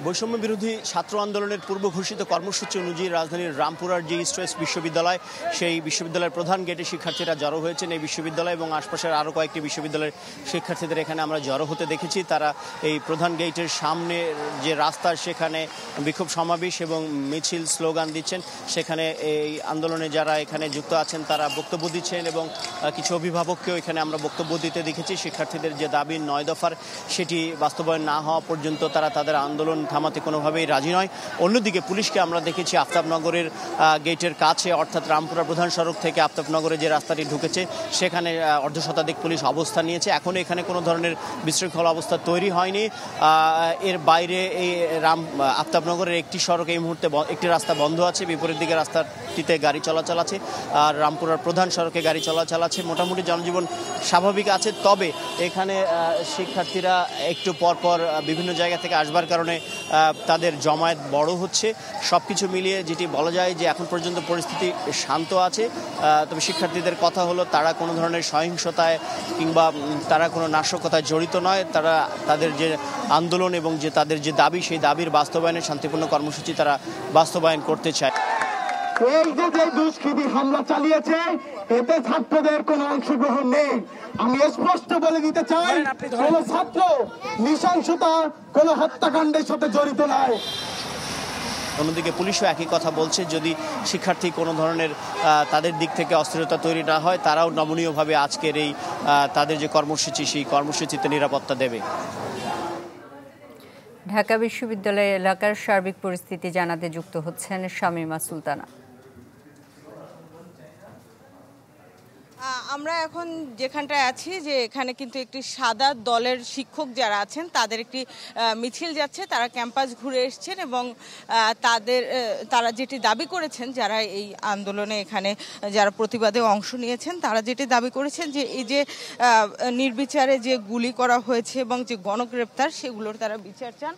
বৈষম্য বিরোধী ছাত্র আন্দোলনের পূর্ব ঘোষিত কর্মসূচি অনুযায়ী রাজধানীর রামপুরার যে ইস্ট ওয়েস্ট বিশ্ববিদ্যালয়, সেই বিশ্ববিদ্যালয়ের প্রধান গেটে শিক্ষার্থীরা জড়ো হয়েছেন। এই বিশ্ববিদ্যালয় এবং আশপাশের আরও কয়েকটি বিশ্ববিদ্যালয়ের শিক্ষার্থীদের এখানে আমরা জড়ো হতে দেখেছি। তারা এই প্রধান গেটের সামনে যে রাস্তা, সেখানে বিক্ষোভ সমাবেশ এবং মিছিল স্লোগান দিচ্ছেন। সেখানে এই আন্দোলনে যারা এখানে যুক্ত আছেন তারা বক্তব্য দিচ্ছেন এবং কিছু অভিভাবককেও এখানে আমরা বক্তব্য দিতে দেখেছি। শিক্ষার্থীদের যে দাবি 9 দফার, সেটি বাস্তবায়ন না হওয়া পর্যন্ত তারা তাদের আন্দোলন থামাতে কোনোভাবেই রাজি নয়। অন্যদিকে পুলিশকে আমরা দেখেছি আফতাবনগরের গেটের কাছে, অর্থাৎ রামপুরা প্রধান সড়ক থেকে আফতাবনগরে যে রাস্তাটি ঢুকেছে সেখানে অর্ধশতাধিক পুলিশ অবস্থান নিয়েছে। এখনও এখানে কোনো ধরনের বিশৃঙ্খল অবস্থা তৈরি হয়নি। এর বাইরে এই আফতাবনগরের একটি সড়ক এই মুহূর্তে একটি রাস্তা বন্ধ আছে, বিপরীত দিকে রাস্তাটিতে গাড়ি চলাচল আছে, আর রামপুরার প্রধান সড়কে গাড়ি চলাচল আছে। মোটামুটি জনজীবন স্বাভাবিক আছে। তবে এখানে শিক্ষার্থীরা একটু পরপর বিভিন্ন জায়গা থেকে আসবার কারণে তাদের জমায়েত বড় হচ্ছে। সব কিছু মিলিয়ে যেটি বলা যায় যে এখন পর্যন্ত পরিস্থিতি শান্ত আছে। তবে শিক্ষার্থীদের কথা হলো তারা কোনো ধরনের সহিংসতায় কিংবা তারা কোনো নাশকতায় জড়িত নয়। তারা তাদের যে আন্দোলন এবং যে তাদের যে দাবি, সেই দাবির বাস্তবায়নে শান্তিপূর্ণ কর্মসূচি তারা বাস্তবায়ন করতে চায়। এই যে দুষ্কৃতী হামলা চালিয়েছে, এতে ছাত্রদের কোনো অংশগ্রহণ নেই। আমি স্পষ্ট বলে দিতে চাই, কোন ছাত্র নৃশংসতা, কোন হত্যাকাণ্ডের সাথে জড়িত নয়। অন্যদিকে পুলিশও একই কথা বলছে, যদি শিক্ষার্থী কোনো ধরনের তাদের দিক থেকে অস্থিরতা তৈরি না হয়, তারাও নমনীয়ভাবে আজকের এই তাদের যে কর্মসূচি, সেই কর্মসূচিতে নিরাপত্তা দেবে। ঢাকা বিশ্ববিদ্যালয় এলাকার সার্বিক পরিস্থিতি জানাতে যুক্ত হচ্ছেন শামীমা সুলতানা। আমরা এখন যেখানটায় আছি, যে এখানে কিন্তু একটি সাদা দলের শিক্ষক যারা আছেন তাদের একটি মিছিল যাচ্ছে। তারা ক্যাম্পাস ঘুরে এসছেন এবং তারা যেটি দাবি করেছেন, যারা এই আন্দোলনে এখানে যারা প্রতিবাদে অংশ নিয়েছেন, তারা যেটি দাবি করেছেন যে এই যে নির্বিচারে যে গুলি করা হয়েছে এবং যে গণগ্রেপ্তার, সেগুলোর তারা বিচার চান।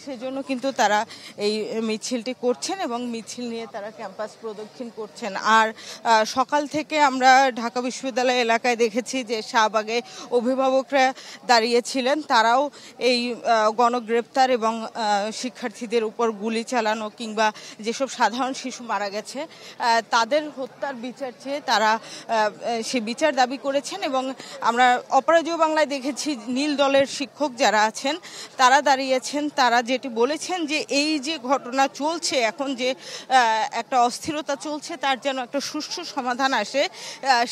সেজন্য কিন্তু তারা এই মিছিলটি করছেন এবং মিছিল নিয়ে তারা ক্যাম্পাস প্রদক্ষিণ করছেন। আর সকাল থেকে আমরা ঢাকা বিশ্ববিদ্যালয় এলাকায় দেখেছি যে শাহবাগে অভিভাবকরা দাঁড়িয়েছিলেন। তারাও এই গণগ্রেপ্তার এবং শিক্ষার্থীদের উপর গুলি চালানো কিংবা যেসব সাধারণ শিশু মারা গেছে তাদের হত্যার বিচার চেয়ে তারা সে বিচার দাবি করেছেন। এবং আমরা অপরাজেয় বাংলায় দেখেছি নীল দলের শিক্ষক যারা আছেন তারা দাঁড়িয়েছেন। তারা যেটি বলেছেন যে এই যে ঘটনা চলছে, এখন যে একটা অস্থিরতা চলছে, তার যেন একটা সুষ্ঠু সমাধান আসে।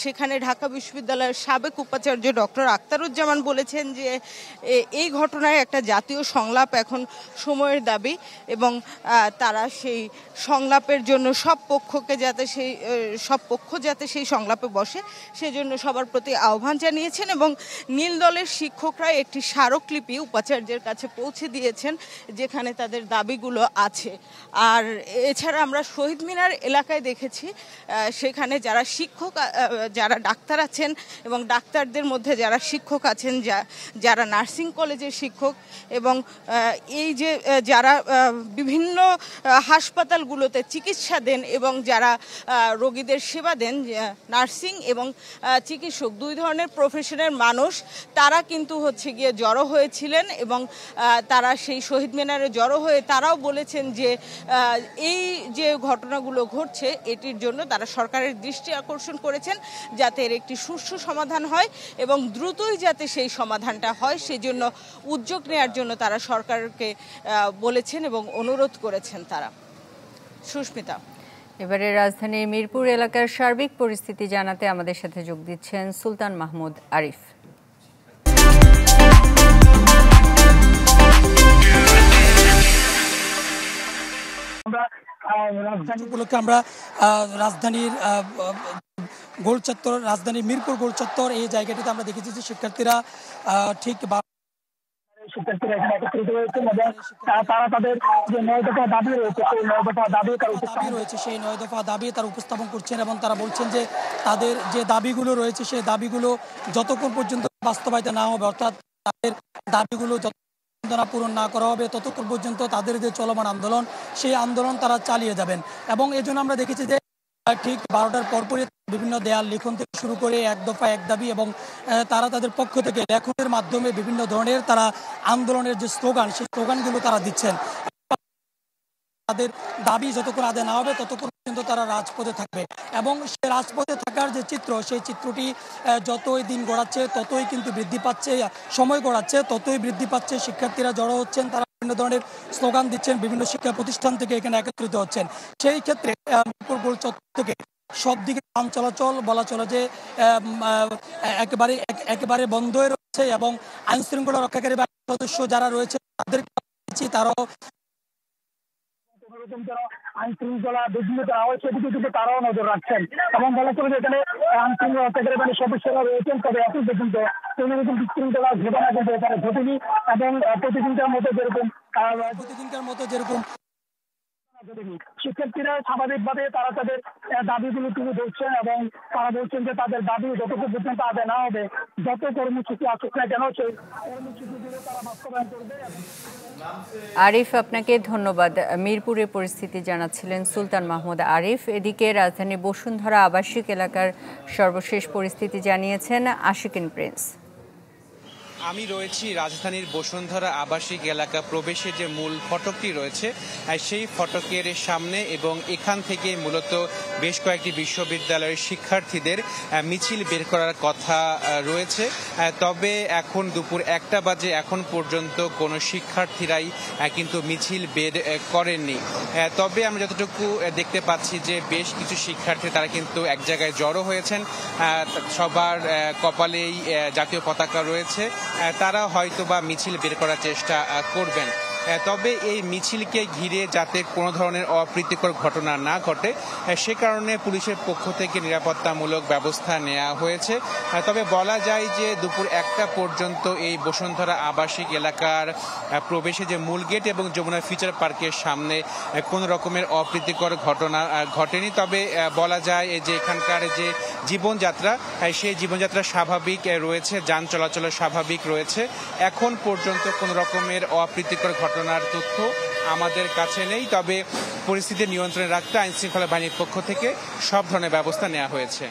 সেখানে ঢাকা বিশ্ববিদ্যালয়ের সাবেক উপাচার্য ডক্টর আখতারুজ্জামান বলেছেন যে এই ঘটনায় একটা জাতীয় সংলাপ এখন সময়ের দাবি এবং তারা সেই সংলাপের জন্য সব পক্ষ যাতে সেই সংলাপে বসে, সেজন্য সবার প্রতি আহ্বান জানিয়েছেন। এবং নীল দলের শিক্ষকরা একটি স্মারকলিপি উপাচার্যের কাছে পৌঁছে দিয়েছেন, যেখানে তাদের দাবিগুলো আছে। আর এছাড়া আমরা শহীদ মিনার এলাকায় দেখেছি, সেখানে যারা শিক্ষক, যারা ডাক্তার আছেন এবং ডাক্তারদের মধ্যে যারা শিক্ষক আছেন, যারা নার্সিং কলেজের শিক্ষক এবং এই যে যারা বিভিন্ন হাসপাতালগুলোতে চিকিৎসা দেন এবং যারা রোগীদের সেবা দেন, নার্সিং এবং চিকিৎসক, দুই ধরনের প্রফেশনের মানুষ, তারা কিন্তু গিয়ে জড়ো হয়েছিলেন এবং তারা সেই শহীদ মিনারে জড়ো হয়ে তারাও বলেছেন যে এই যে ঘটনাগুলো ঘটছে, এটির জন্য তারা সরকারের দৃষ্টি আকর্ষণ করেছেন যাতে এর একটি সুষ্ঠু সমাধান হয় এবং দ্রুতই যাতে সেই সমাধানটা হয়, সেজন্য উদ্যোগ নেওয়ার জন্য তারা সরকারকে বলেছেন এবং অনুরোধ করেছেন তারা। সুস্মিতা, এবারে রাজধানীর মিরপুর এলাকার সার্বিক পরিস্থিতি জানাতে আমাদের সাথে যোগ দিচ্ছেন সুলতান মাহমুদ আরিফ। রাজধানী উপলক্ষে আমরা রাজধানীর গোলচত্বর, রাজধানীর মিরপুর গোলচত্বর, এই জায়গাটিতে আমরা দেখেছি যে শিক্ষার্থীরা ঠিক এখানে একত্রিত হয়েছেন এবং তারা তাদের যে 9 দফা দাবি রয়েছে, সেই 9 দফা দাবি সেই 9 দফা দাবি তারা উপস্থাপন করছেন এবং তারা বলছেন যে তাদের যে দাবিগুলো রয়েছে, সেই দাবিগুলো যতক্ষণ পর্যন্ত বাস্তবায়িত না হবে, অর্থাৎ তাদের দাবিগুলো পূরণ না করা হবে, ততক্ষণ পর্যন্ত তাদের যে চলমান আন্দোলন, সেই আন্দোলন তারা চালিয়ে যাবেন। এবং এই জন্য আমরা দেখেছি যে ঠিক 12টার পরপরই বিভিন্ন দেয়াল লিখন থেকে শুরু করে এক দফা এক দাবি, এবং তারা তাদের পক্ষ থেকে লেখনের মাধ্যমে বিভিন্ন ধরনের তারা আন্দোলনের যে স্লোগান, সেই স্লোগানগুলো তারা দিচ্ছেন। তাদের দাবি যতক্ষণ আদায় না হবে ততক্ষণ পর্যন্ত তারা রাজপথে থাকবে, এবং সে রাজপথে থাকার যে চিত্র, সেই চিত্রটি যতই দিন গড়াচ্ছে ততই কিন্তু বৃদ্ধি পাচ্ছে, সময় গড়াচ্ছে ততই বৃদ্ধি পাচ্ছে। শিক্ষার্থীরা জড়ো হচ্ছেন, তারা বিভিন্ন ধরনের স্লোগান দিচ্ছেন, বিভিন্ন শিক্ষা প্রতিষ্ঠান থেকে এখানে একত্রিত হচ্ছেন। সেই ক্ষেত্রে মিরপুর গোল চত্বর থেকে সব দিকে যান চলাচল বলা চলে যে একেবারে বন্ধ হয়ে রয়েছে, এবং আইন শৃঙ্খলা রক্ষাকারী বাহিনীর সদস্য যারা রয়েছে তারাও আইন শৃঙ্খলা বিঘ্নিত করা হয় সেদিকে কিন্তু তারাও নজর রাখছেন, এবং বলা চলে যে এখানে আইন শৃঙ্খলা রক্ষাকারী বাহিনীর সদস্যরা রয়েছেন। তবে এখন পর্যন্ত কোনো রকম বিশৃঙ্খলা ঘটনা কিন্তু এখানে ঘটেনি, এবং প্রতিদিনকার মতো যেরকম শিক্ষার্থীরা স্বাভাবিকভাবে তারা তাদের দাবিগুলো তুলে ধরছেন, এবং তারা বলছেন যে তাদের দাবি যতক্ষণ পর্যন্ত আদায় না হবে, যত কর্মসূচি আসুক না কেন সেই কর্মসূচিগুলো তারা বাস্তবায়ন করবে। আরিফ, আপনাকে ধন্যবাদ। মিরপুরের পরিস্থিতি জানাচ্ছিলেন সুলতান মাহমুদ আরিফ। এদিকে রাজধানী বসুন্ধরা আবাসিক এলাকার সর্বশেষ পরিস্থিতি জানিয়েছেন আশিকিন প্রিন্স। আমি রয়েছি রাজধানীর বসুন্ধরা আবাসিক এলাকা প্রবেশের যে মূল ফটকটি রয়েছে সেই ফটকের সামনে, এবং এখান থেকে মূলত বেশ কয়েকটি বিশ্ববিদ্যালয়ের শিক্ষার্থীদের মিছিল বের করার কথা রয়েছে। তবে এখন দুপুর 1টা বাজে, এখন পর্যন্ত কোনো শিক্ষার্থীরাই কিন্তু মিছিল বের করেননি। তবে আমরা যতটুকু দেখতে পাচ্ছি যে বেশ কিছু শিক্ষার্থী তারা কিন্তু এক জায়গায় জড়ো হয়েছেন, সবার কপালেই জাতীয় পতাকা রয়েছে, তারা হয়তো বা মিছিল বের করার চেষ্টা করবেন। তবে এই মিছিলকে ঘিরে যাতে কোনো ধরনের অপ্রীতিকর ঘটনা না ঘটে সে কারণে পুলিশের পক্ষ থেকে নিরাপত্তামূলক ব্যবস্থা নেওয়া হয়েছে। তবে বলা যায় যে দুপুর 1টা পর্যন্ত এই বসুন্ধরা আবাসিক এলাকার প্রবেশে যে মূল গেট এবং যমুনা ফিউচার পার্কের সামনে কোনো রকমের অপ্রীতিকর ঘটনা ঘটেনি। তবে বলা যায় যে এখানকার যে জীবনযাত্রা, সেই জীবনযাত্রা স্বাভাবিক রয়েছে, যান চলাচল স্বাভাবিক রয়েছে। এখন পর্যন্ত কোনো রকমের অপ্রীতিকর ঘটনার তথ্য আমাদের কাছে নেই। তবে পরিস্থিতি নিয়ন্ত্রণে রাখতে আইনশৃঙ্খলা বাহিনীর পক্ষ থেকে সব ধরনের ব্যবস্থা নেওয়া হয়েছে।